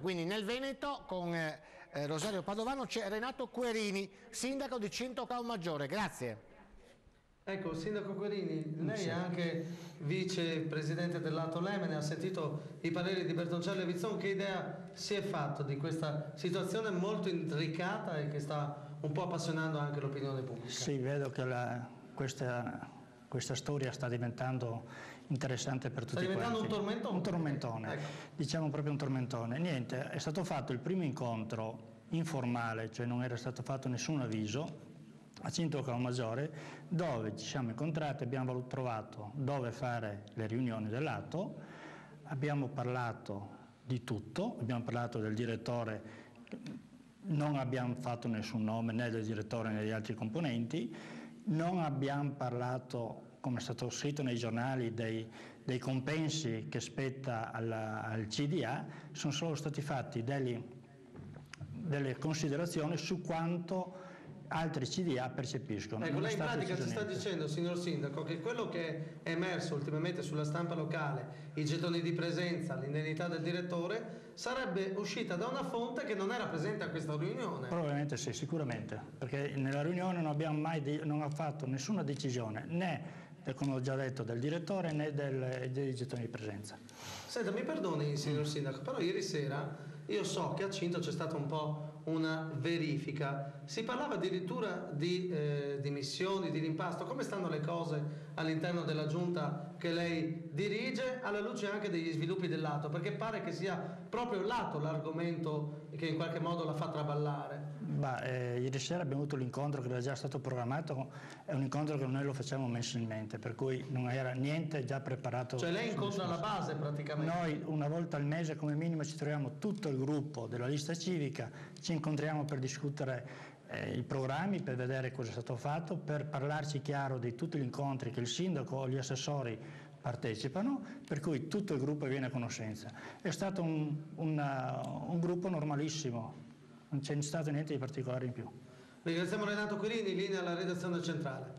Quindi nel Veneto con Rosario Padovano c'è Renato Querini, sindaco di Cinto Caomaggiore. Grazie. Ecco, Sindaco Querini, lei è anche vicepresidente del Lato Lemene, ha sentito i pareri di Bertoncello e Vizzon. Che idea si è fatto di questa situazione molto intricata e che sta un po' appassionando anche l'opinione pubblica? Sì, vedo che questa storia sta diventando interessante per tutti quanti. Sta diventando un tormentone? Un tormentone, ecco. Diciamo proprio un tormentone. Niente, è stato fatto il primo incontro informale, cioè non era stato fatto nessun avviso, a Cinto Caomaggiore, dove ci siamo incontrati, abbiamo trovato dove fare le riunioni del lato, abbiamo parlato di tutto, abbiamo parlato del direttore, non abbiamo fatto nessun nome né del direttore né degli altri componenti, non abbiamo parlato, come è stato scritto nei giornali, dei compensi che spetta al CDA, sono solo stati fatti delle considerazioni su quanto altri CDA percepiscono. Ecco, lei in pratica ci sta dicendo, signor Sindaco, che quello che è emerso ultimamente sulla stampa locale, i gettoni di presenza, l'indennità del direttore, sarebbe uscita da una fonte che non era presente a questa riunione. Probabilmente sì, sicuramente, perché nella riunione non ha fatto nessuna decisione, né, come ho già detto, del direttore né dei gettoni di presenza. Senta, mi perdoni, signor Sindaco, però ieri sera io so che a Cinto c'è stata un po' una verifica, si parlava addirittura di dimissioni, di rimpasto. Come stanno le cose all'interno della giunta che lei dirige, alla luce anche degli sviluppi del lato? Perché pare che sia proprio il lato l'argomento che in qualche modo la fa traballare. Ieri sera abbiamo avuto l'incontro che era già stato programmato, è un incontro che noi lo facciamo mensilmente, per cui non era niente già preparato. Cioè lei incontra la base praticamente? Noi una volta al mese come minimo ci troviamo tutto il gruppo della lista civica, ci incontriamo per discutere i programmi, per vedere cosa è stato fatto, per parlarci chiaro di tutti gli incontri che il sindaco o gli assessori partecipano, per cui tutto il gruppo viene a conoscenza. È stato un gruppo normalissimo, non c'è stato niente di particolare in più. Ringraziamo Renato Querini, linea alla redazione centrale.